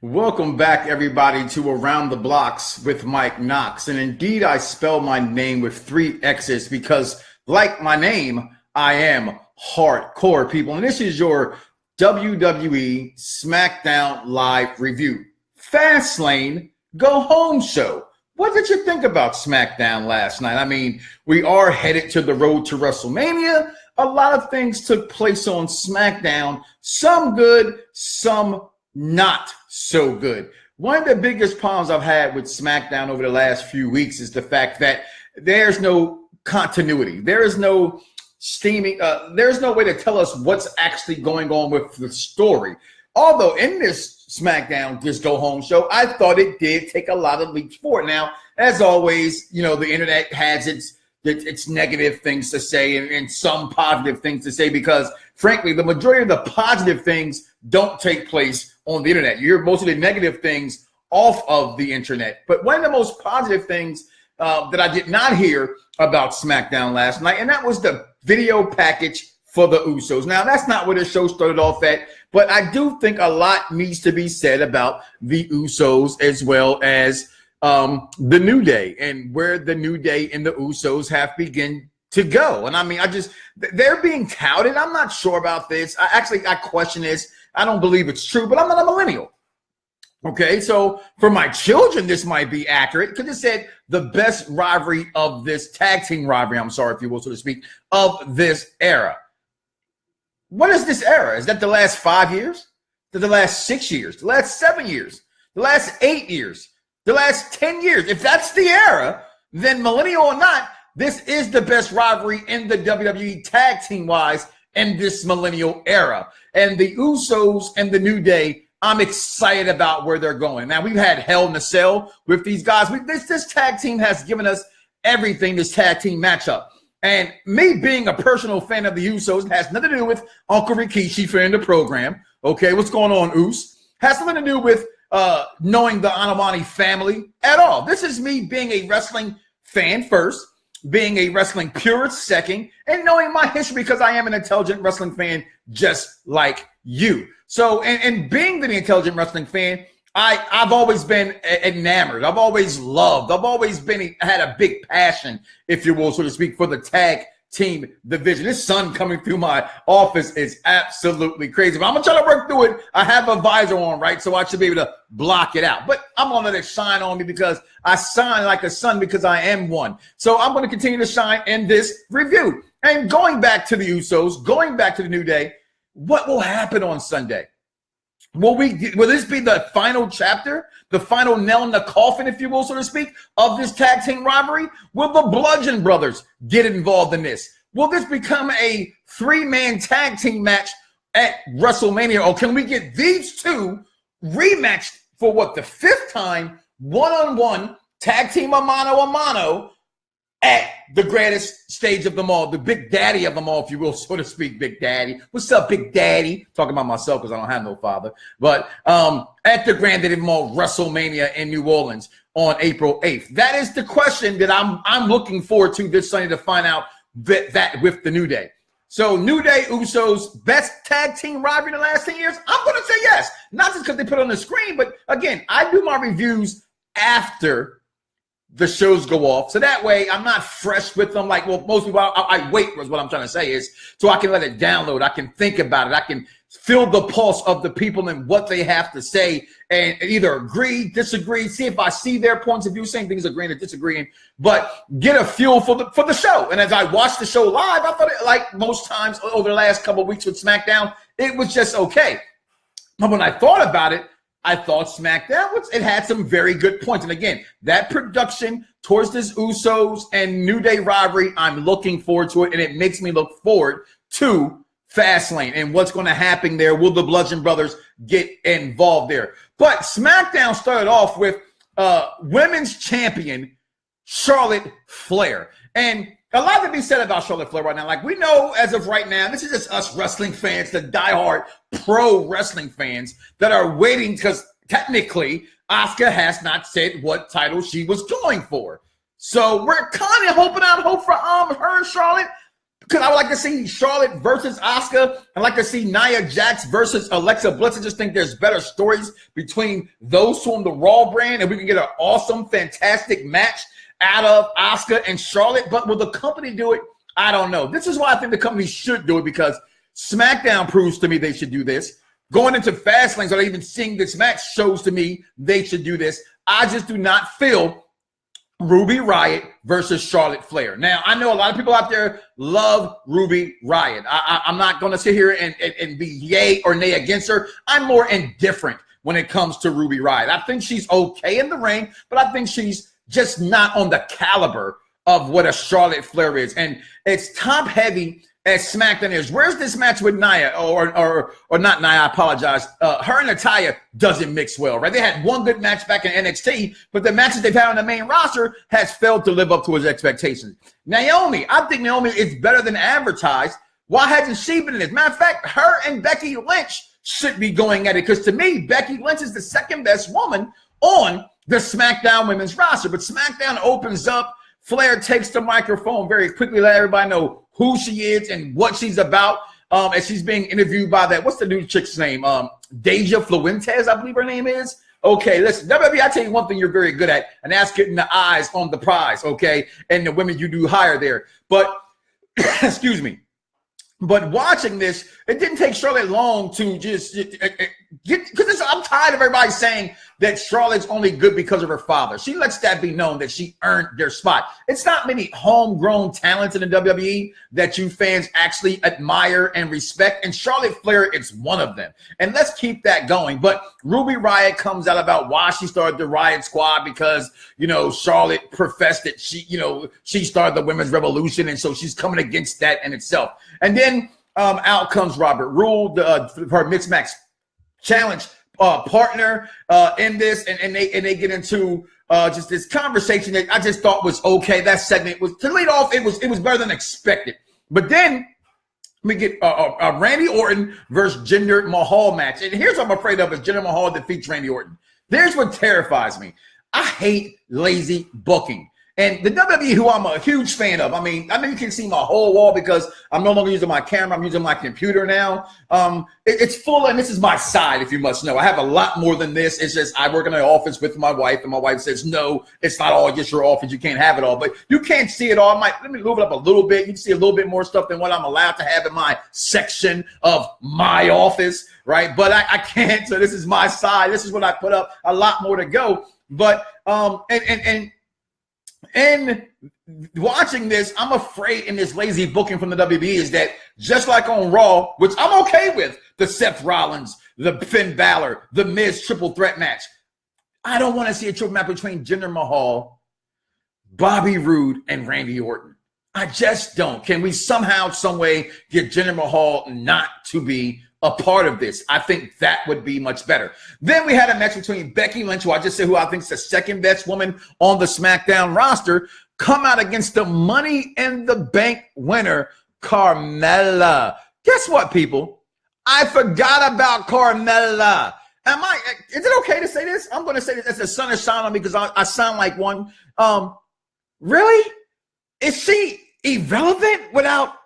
Welcome back, everybody, to Around the Bloxxx with Mike Knoxxx. And indeed, I spell my name with 3 X's because, like my name, I am hardcore, people. And this is your WWE Smackdown live review. Fastlane Go Home show. What did you think about Smackdown last night? I mean, we are headed to the road to Wrestlemania. A lot of things took place on Smackdown. Some good, some not so good. One of the biggest problems I've had with Smackdown over the last few weeks is the fact that there's no continuity. There is no steaming. There's no way to tell us what's actually going on with the story. Although in this Smackdown Just Go Home show, I thought it did take a lot of leaps forward. Now, as always, you know, the internet has its negative things to say and some positive things to say because, frankly, the majority of the positive things don't take place on the internet. You hear most of the negative things off of the internet. But one of the most positive things that I did not hear about SmackDown last night, and that was the video package for the Usos. Now, that's not where the show started off at, but I do think a lot needs to be said about the Usos as well as the New Day and where the New Day and the Usos have begun to go. And I mean, they're being touted. I'm not sure about this. I question this. I don't believe it's true, but I'm not a millennial. Okay, so for my children, this might be accurate because it said the best rivalry of this tag team rivalry, I'm sorry if you will, so to speak, of this era. What is this era? Is that the last 5 years? The last 6 years? The last 7 years? The last 8 years? The last 10 years? If that's the era, then millennial or not, this is the best rivalry in the WWE tag team wise in this millennial era. And the Usos and the New Day, I'm excited about where they're going. Now, we've had Hell in a Cell with these guys. This tag team has given us everything, this tag team matchup. And me being a personal fan of the Usos has nothing to do with Uncle Rikishi fan of the program. Okay, what's going on, Us? Has nothing to do with knowing the Anamani family at all. This is me being a wrestling fan first, being a wrestling purist second, and knowing my history because I am an intelligent wrestling fan just like you. So, and being the intelligent wrestling fan, I've always been enamored. I've always loved. I've always had a big passion, if you will, so to speak, for the tag team division. This sun coming through my office is absolutely crazy. But I'm going to try to work through it. I have a visor on, right? So I should be able to block it out. But I'm going to let it shine on me because I shine like a sun because I am one. So I'm going to continue to shine in this review. And going back to the Usos, going back to the New Day, what will happen on Sunday? Will this be the final chapter, the final nail in the coffin, if you will, so to speak, of this tag team rivalry? Will the Bludgeon Brothers get involved in this? Will this become a 3-man tag team match at WrestleMania? Or can we get these two rematched for what, the 5th time, one-on-one tag team a mano at the greatest stage of them all, the big daddy of them all, if you will, so to speak, Big Daddy. What's up, Big Daddy? Talking about myself because I don't have no father. But at the Granddaddy of them all, WrestleMania in New Orleans on April 8th. That is the question that I'm looking forward to this Sunday to find out that with the New Day. So New Day, Usos, best tag team rivalry in the last 10 years? I'm going to say yes. Not just because they put it on the screen, but again, I do my reviews after the shows go off. So that way I'm not fresh with them. Like, well, most people, I wait was what I'm trying to say is so I can let it download. I can think about it. I can feel the pulse of the people and what they have to say and either agree, disagree, see if I see their points of view, same things, agreeing or disagreeing, but get a feel for the show. And as I watched the show live, I thought it, like most times over the last couple of weeks with SmackDown, it was just okay. But when I thought about it, I thought SmackDown, it had some very good points. And again, that production towards this Usos and New Day rivalry, I'm looking forward to it. And it makes me look forward to Fastlane and what's going to happen there. Will the Bludgeon Brothers get involved there? But SmackDown started off with women's champion Charlotte Flair. And a lot to be said about Charlotte Flair right now. Like, we know as of right now, this is just us wrestling fans, the diehard pro wrestling fans that are waiting because technically Asuka has not said what title she was going for. So we're kind of hoping out hope for her and Charlotte. Because I would like to see Charlotte versus Asuka. I'd like to see Nia Jax versus Alexa Bliss. I just think there's better stories between those two on the Raw brand, and we can get an awesome, fantastic match out of Asuka and Charlotte. But will the company do it? I don't know. This is why I think the company should do it, because SmackDown proves to me they should do this. Going into Fastlane, or even seeing this match shows to me they should do this. I just do not feel Ruby Riott versus Charlotte Flair. Now, I know a lot of people out there love Ruby Riott. I'm not going to sit here and be yay or nay against her. I'm more indifferent when it comes to Ruby Riott. I think she's okay in the ring, but I think she's just not on the caliber of what a Charlotte Flair is. And it's top heavy as SmackDown is. Where's this match with Nia? Or not Nia, I apologize. Her and Natalya doesn't mix well, right? They had one good match back in NXT, but the matches they've had on the main roster has failed to live up to his expectations. Naomi, I think Naomi is better than advertised. Why hasn't she been in this? Matter of fact, her and Becky Lynch should be going at it, because to me, Becky Lynch is the second best woman on the SmackDown women's roster. But SmackDown opens up. Flair takes the microphone very quickly, let everybody know who she is and what she's about. As she's being interviewed by that, what's the new chick's name? Deja Fluentes, I believe her name is. Okay, listen, WWE, I tell you one thing you're very good at, and that's getting the eyes on the prize, okay? And the women you do hire there. But, excuse me. But watching this, it didn't take Charlotte long to just get, because I'm tired of everybody saying that Charlotte's only good because of her father. She lets that be known that she earned their spot. It's not many homegrown talents in the WWE that you fans actually admire and respect, and Charlotte Flair is one of them. And let's keep that going. But Ruby Riott comes out about why she started the Riott Squad, because, you know, Charlotte professed that she started the women's revolution, and so she's coming against that in itself. And then out comes Robert Roode, her mixed match challenge partner in this, and they get into just this conversation that I just thought was okay. That segment was, to lead off, it was better than expected. But then we get a Randy Orton versus Jinder Mahal match, and here's what I'm afraid of: is Jinder Mahal defeats Randy Orton. There's what terrifies me. I hate lazy booking. And the WWE, who I'm a huge fan of, I mean, you can see my whole wall because I'm no longer using my camera. I'm using my computer now. It's full, and this is my side, if you must know. I have a lot more than this. It's just I work in an office with my wife, and my wife says, no, it's not all just your office. You can't have it all. But you can't see it all. Let me move it up a little bit. You can see a little bit more stuff than what I'm allowed to have in my section of my office, right? But I can't. So this is my side. This is what I put up. A lot more to go. But and watching this, I'm afraid in this lazy booking from the WWE is that just like on Raw, which I'm okay with, the Seth Rollins, the Finn Balor, the Miz triple threat match, I don't want to see a triple match between Jinder Mahal, Bobby Roode, and Randy Orton. I just don't. Can we somehow, some way get Jinder Mahal not to be a part of this? I think that would be much better. Then we had a match between Becky Lynch, who I just said who I think is the second best woman on the SmackDown roster, come out against the Money in the Bank winner, Carmella. Guess what, people? I forgot about Carmella. Is it okay to say this? I'm going to say this as the sun is shining on me because I sound like one. Really? Is she irrelevant without,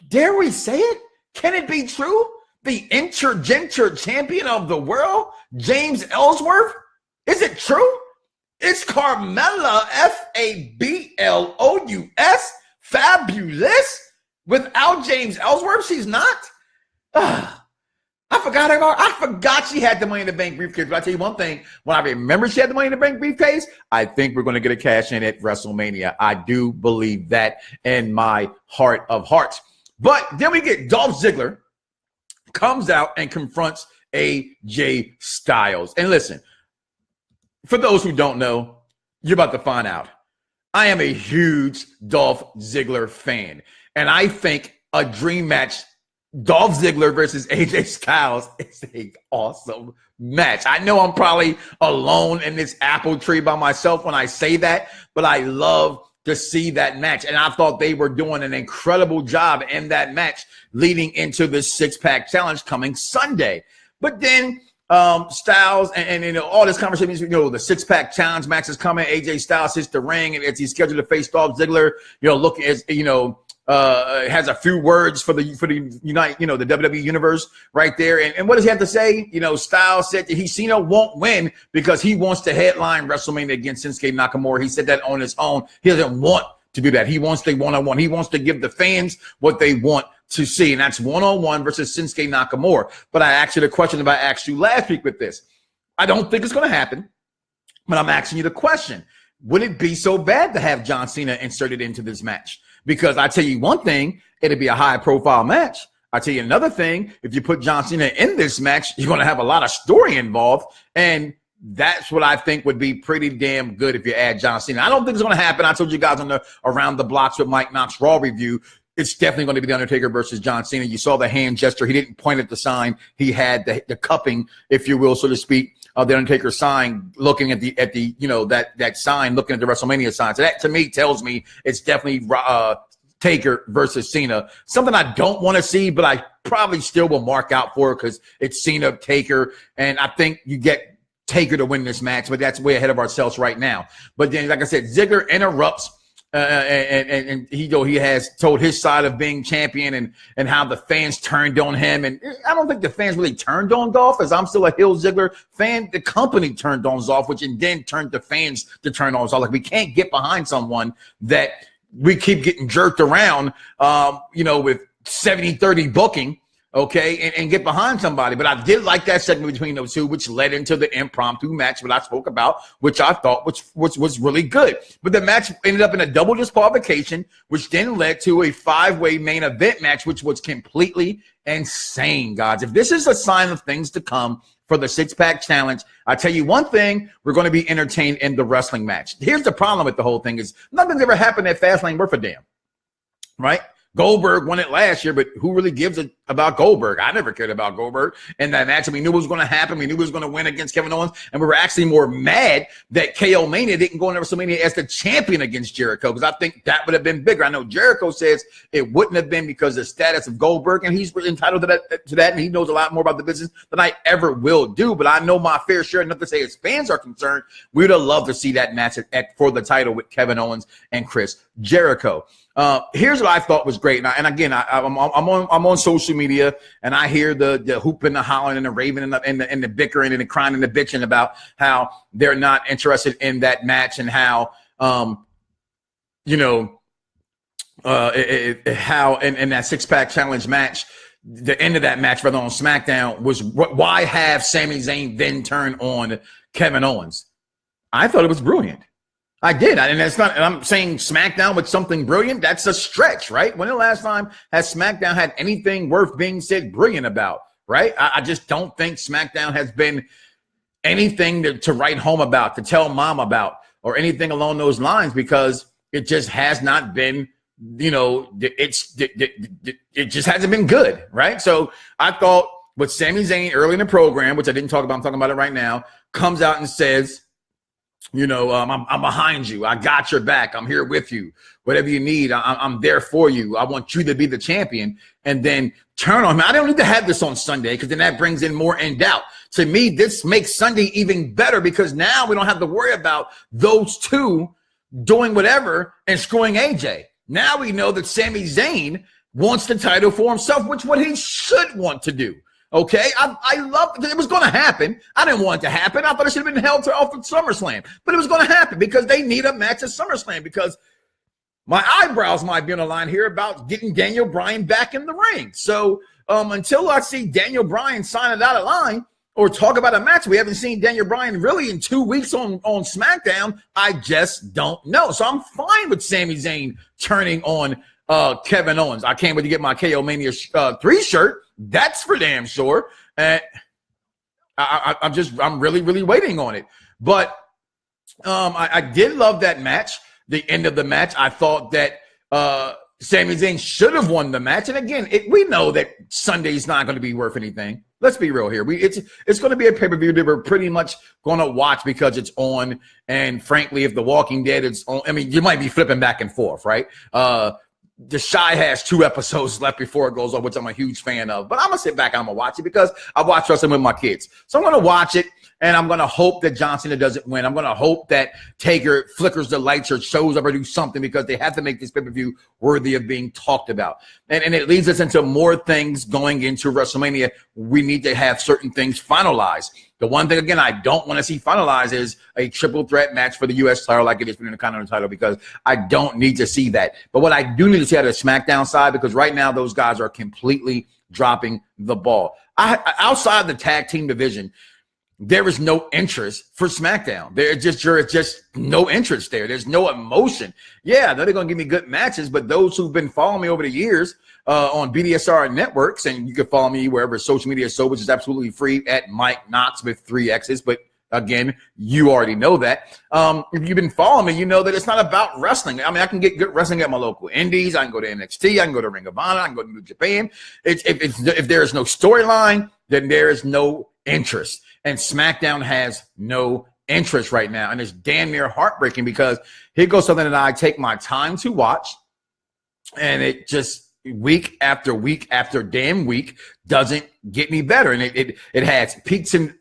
dare we say it? Can it be true? The intergender champion of the world, James Ellsworth? Is it true? It's Carmella, F-A-B-L-O-U-S, fabulous. Without James Ellsworth, she's not. I forgot she had the Money in the Bank briefcase. But I tell you one thing, when I remember she had the Money in the Bank briefcase, I think we're going to get a cash in at WrestleMania. I do believe that in my heart of hearts. But then we get Dolph Ziggler comes out and confronts AJ Styles. And listen, for those who don't know, you're about to find out. I am a huge Dolph Ziggler fan. And I think a dream match, Dolph Ziggler versus AJ Styles, is an awesome match. I know I'm probably alone in this apple tree by myself when I say that, but I love to see that match. And I thought they were doing an incredible job in that match leading into the six-pack challenge coming Sunday. But then Styles and all this conversation, the six-pack challenge match is coming. AJ Styles hits the ring, and as he's scheduled to face Dolph Ziggler, look as has a few words for the Unite, the WWE universe right there. And what does he have to say? Styles said that Cena won't win because he wants to headline WrestleMania against Shinsuke Nakamura. He said that on his own. He doesn't want to do that. He wants the one-on-one. He wants to give the fans what they want to see, and that's one-on-one versus Shinsuke Nakamura. But I asked you the question that I asked you last week with this. I don't think it's going to happen, but I'm asking you the question. Would it be so bad to have John Cena inserted into this match? Because I tell you one thing, it'd be a high-profile match. I tell you another thing, if you put John Cena in this match, you're going to have a lot of story involved, and that's what I think would be pretty damn good if you add John Cena. I don't think it's going to happen. I told you guys on the Around the Bloxxx with Mike Knoxxx Raw review, it's definitely going to be The Undertaker versus John Cena. You saw the hand gesture. He didn't point at the sign. He had the cupping, if you will, so to speak, of The Undertaker sign, looking at the that sign, looking at the WrestleMania sign. So that, to me, tells me it's definitely Taker versus Cena. Something I don't want to see, but I probably still will mark out for it because it's Cena, Taker, and I think you get Taker to win this match, but that's way ahead of ourselves right now. But then, like I said, Ziggler interrupts, and he has told his side of being champion and how the fans turned on him. And I don't think the fans really turned on Dolph, as I'm still a Hill Ziggler fan. The company turned on Dolph, which and then turned the fans to turn on Dolph. Like, we can't get behind someone that we keep getting jerked around, with 70-30 booking. Okay, and get behind somebody. But I did like that segment between those two, which led into the impromptu match that I spoke about, which I thought was really good. But the match ended up in a double disqualification, which then led to a 5-way main event match, which was completely insane, guys. If this is a sign of things to come for the six-pack challenge, I tell you one thing, we're going to be entertained in the wrestling match. Here's the problem with the whole thing is nothing's ever happened at Fastlane worth a damn, right? Goldberg won it last year, but who really gives a about Goldberg? I never cared about Goldberg in that match. We knew it was going to happen. We knew he was going to win against Kevin Owens, and we were actually more mad that KO Mania didn't go into WrestleMania as the champion against Jericho, because I think that would have been bigger. I know Jericho says it wouldn't have been because of the status of Goldberg, and he's entitled to that, and he knows a lot more about the business than I ever will do. But I know my fair share, enough to say as fans are concerned, we would have loved to see that match for the title with Kevin Owens and Chris Jericho. Here's what I thought was great, and again, I'm on social media, and I hear the hooping, the hollering, and the raving, and the bickering, and the crying, and the bitching about how they're not interested in that match, and how how in that six-pack challenge match, the end of that match, rather on SmackDown, was why have Sami Zayn then turn on Kevin Owens? I thought it was brilliant. I did, and that's not. And I'm saying SmackDown with something brilliant. That's a stretch, right? When the last time has SmackDown had anything worth being said brilliant about? Right? I just don't think SmackDown has been anything to write home about, to tell mom about, or anything along those lines, because it just has not been. It just hasn't been good, right? So I thought with Sami Zayn early in the program, which I didn't talk about, I'm talking about it right now, comes out and says, I'm behind you. I got your back. I'm here with you. Whatever you need, I'm there for you. I want you to be the champion. And then turn on me. I don't need to have this on Sunday, because then that brings in more in doubt. To me, this makes Sunday even better, because now we don't have to worry about those two doing whatever and screwing AJ. Now we know that Sami Zayn wants the title for himself, which what he should want to do. Okay, I love it. It was going to happen. I didn't want it to happen. I thought it should have been held off at SummerSlam, but it was going to happen because they need a match at SummerSlam, because my eyebrows might be on the line here about getting Daniel Bryan back in the ring. So until I see Daniel Bryan sign it out of line or talk about a match, we haven't seen Daniel Bryan really in 2 weeks on SmackDown. I just don't know. So I'm fine with Sami Zayn turning on Kevin Owens. I can't wait to get my KO Mania 3 shirt. That's for damn sure. And I'm really, really waiting on it. But I did love that match. The end of the match, I thought that Sami Zayn should have won the match. And again, we know that Sunday's not going to be worth anything. Let's be real here. It's going to be a pay-per-view that we're pretty much going to watch because it's on. And frankly, if The Walking Dead is on, I mean, you might be flipping back and forth, right? The Shy has 2 episodes left before it goes on, which I'm a huge fan of. But I'm going to sit back and I'm going to watch it because I watch wrestling with my kids. So I'm going to watch it. And I'm going to hope that John Cena doesn't win. I'm going to hope that Taker flickers the lights or shows up or do something, because they have to make this pay-per-view worthy of being talked about. And it leads us into more things going into WrestleMania. We need to have certain things finalized. The one thing, again, I don't want to see finalized is a triple threat match for the U.S. title like it is for the Intercontinental title, because I don't need to see that. But what I do need to see out of the SmackDown side, because right now those guys are completely dropping the ball. Outside the tag team division, there is no interest for SmackDown. There's just no interest there. There's no emotion. Yeah, they're going to give me good matches, but those who've been following me over the years on BDSR networks, and you can follow me wherever social media is so, which is absolutely free at Mike Knoxxx with 3 X's. But again, you already know that. If you've been following me, you know that it's not about wrestling. I mean, I can get good wrestling at my local indies. I can go to NXT. I can go to Ring of Honor. I can go to New Japan. If there is no storyline, then there is no interest. And SmackDown has no interest right now. And it's damn near heartbreaking, because here goes something that I take my time to watch, and it just week after week after damn week doesn't get any better. And it has peaks and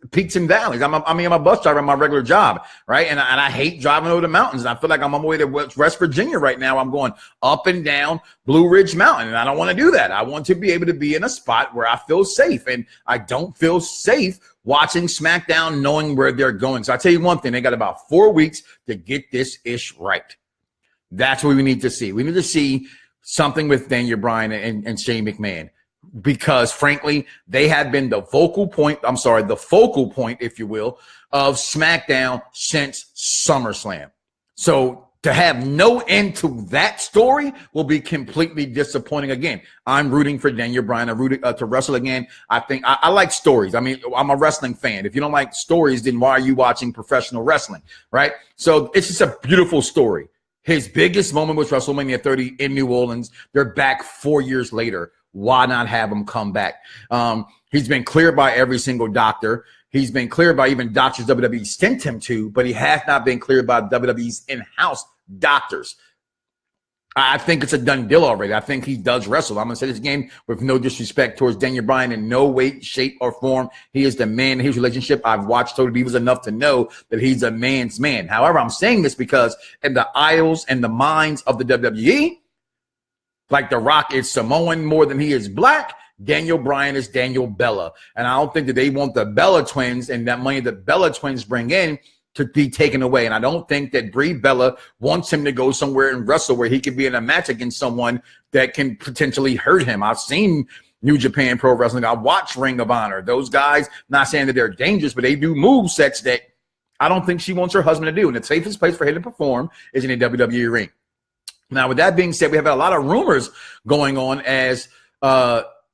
valleys. I'm a bus driver in my regular job, right? And I hate driving over the mountains. And I feel like I'm on my way to West Virginia right now. I'm going up and down Blue Ridge Mountain, and I don't want to do that. I want to be able to be in a spot where I feel safe, and I don't feel safe watching SmackDown knowing where they're going. So I tell you one thing, they got about 4 weeks to get this ish right. That's what we need to see. We need to see something with Daniel Bryan and Shane McMahon, because frankly, they have been the focal point, if you will, of SmackDown since SummerSlam. So to have no end to that story will be completely disappointing. Again, I'm rooting for Daniel Bryan. I'm rooting to wrestle again. I think I like stories. I mean, I'm a wrestling fan. If you don't like stories, then why are you watching professional wrestling, right? So it's just a beautiful story. His biggest moment was WrestleMania 30 in New Orleans. They're back 4 years later. Why not have him come back? He's been cleared by every single doctor. He's been cleared by even doctors WWE sent him to, but he has not been cleared by WWE's in-house doctors. I think it's a done deal already. I think he does wrestle. I'm going to say this game with no disrespect towards Daniel Bryan in no way, shape, or form. He is the man in his relationship. I've watched Total Divas enough to know that he's a man's man. However, I'm saying this because in the aisles and the minds of the WWE, like The Rock is Samoan more than he is black, Daniel Bryan is Daniel Bella. And I don't think that they want the Bella twins and that money that Bella twins bring in to be taken away. And I don't think that Brie Bella wants him to go somewhere and wrestle where he could be in a match against someone that can potentially hurt him. I've seen New Japan Pro Wrestling. I watch Ring of Honor. Those guys, not saying that they're dangerous, but they do move sets that I don't think she wants her husband to do. And the safest place for him to perform is in a WWE ring. Now, with that being said, we have a lot of rumors going on as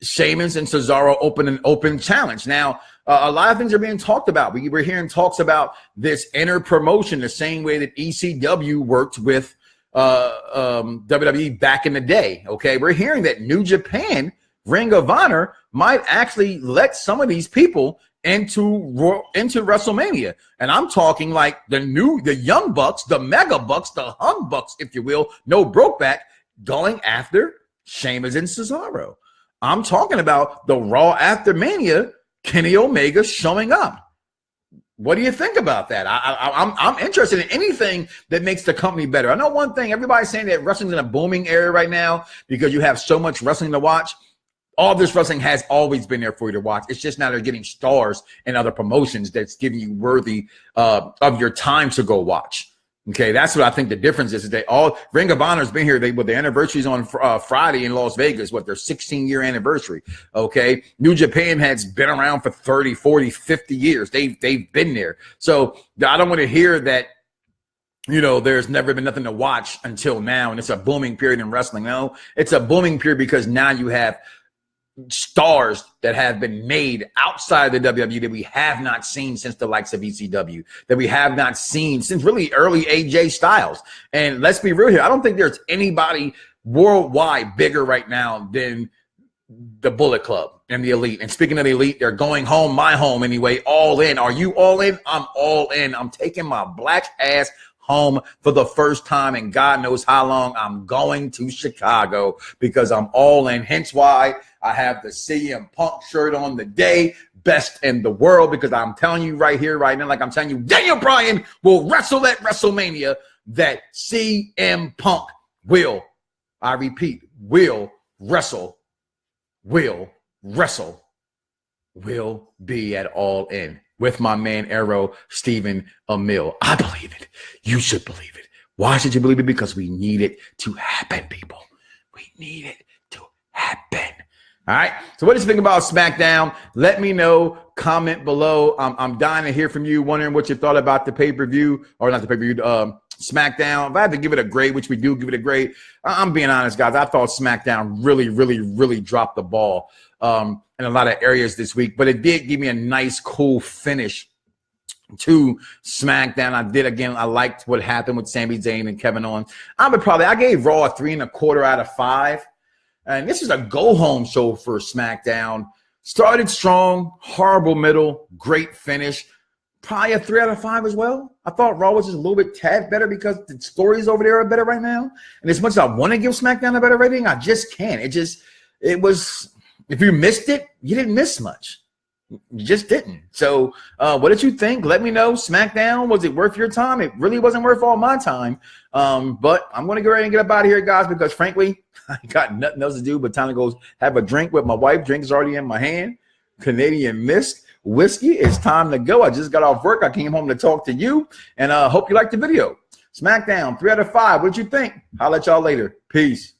Sheamus and Cesaro open an open challenge. Now, a lot of things are being talked about. We're hearing talks about this inner promotion the same way that ECW worked with WWE back in the day. Okay, we're hearing that New Japan, Ring of Honor, might actually let some of these people into WrestleMania. And I'm talking like the Young Bucks, the Mega Bucks, the Hung Bucks, if you will, no Brokeback, going after Sheamus and Cesaro. I'm talking about the Raw after Mania, Kenny Omega showing up. What do you think about that? I'm interested in anything that makes the company better. I know one thing, everybody's saying that wrestling's in a booming area right now because you have so much wrestling to watch. All this wrestling has always been there for you to watch. It's just now they're getting stars in other promotions that's giving you worthy of your time to go watch. Okay, that's what I think the difference is. They all Ring of Honor's been here. Their anniversary's on Friday in Las Vegas. Their 16-year anniversary. Okay, New Japan has been around for 30, 40, 50 years. They've been there. So I don't want to hear that, you know, there's never been nothing to watch until now, and it's a booming period in wrestling. No, it's a booming period because now you have stars that have been made outside the WWE that we have not seen since the likes of ECW, that we have not seen since really early AJ Styles. And let's be real here, I don't think there's anybody worldwide bigger right now than the Bullet Club and the Elite. And speaking of the Elite, they're going home, my home anyway, all in. Are you all in? I'm all in. I'm taking my black ass home for the first time in God knows how long. I'm going to Chicago because I'm all in. Hence why I have the CM Punk shirt on the day. best in the world, because I'm telling you right here, right now, like I'm telling you, Daniel Bryan will wrestle at WrestleMania, that CM Punk will, I repeat, will wrestle, will be at All In with my man Arrow, Stephen Amell. I believe it. You should believe it. Why should you believe it? Because we need it to happen, people. We need it to happen. All right. So what did you think about SmackDown? Let me know. Comment below. I'm dying to hear from you, wondering what you thought about the pay-per-view, or not the pay-per-view, SmackDown. If I had to give it a grade, which we do give it a grade, I'm being honest, guys. I thought SmackDown really dropped the ball in a lot of areas this week, but it did give me a nice, cool finish to SmackDown. I liked what happened with Sami Zayn and Kevin Owens. I gave Raw a 3.25 out of 5. And this is a go-home show for SmackDown. Started strong, horrible middle, great finish. Probably a 3 out of 5 as well. I thought Raw was just a little bit tad better because the stories over there are better right now. And as much as I want to give SmackDown a better rating, I just can't. It was, if you missed it, you didn't miss much. You just didn't. So what did you think? Let me know. SmackDown, was it worth your time? It really wasn't worth all my time. But I'm going to go ahead and get up out of here, guys, because frankly, I got nothing else to do but time to go have a drink with my wife. Drink is already in my hand. Canadian Mist whiskey. It's time to go. I just got off work. I came home to talk to you, and hope you liked the video. SmackDown, 3 out of 5. What did you think? I'll let y'all later. Peace.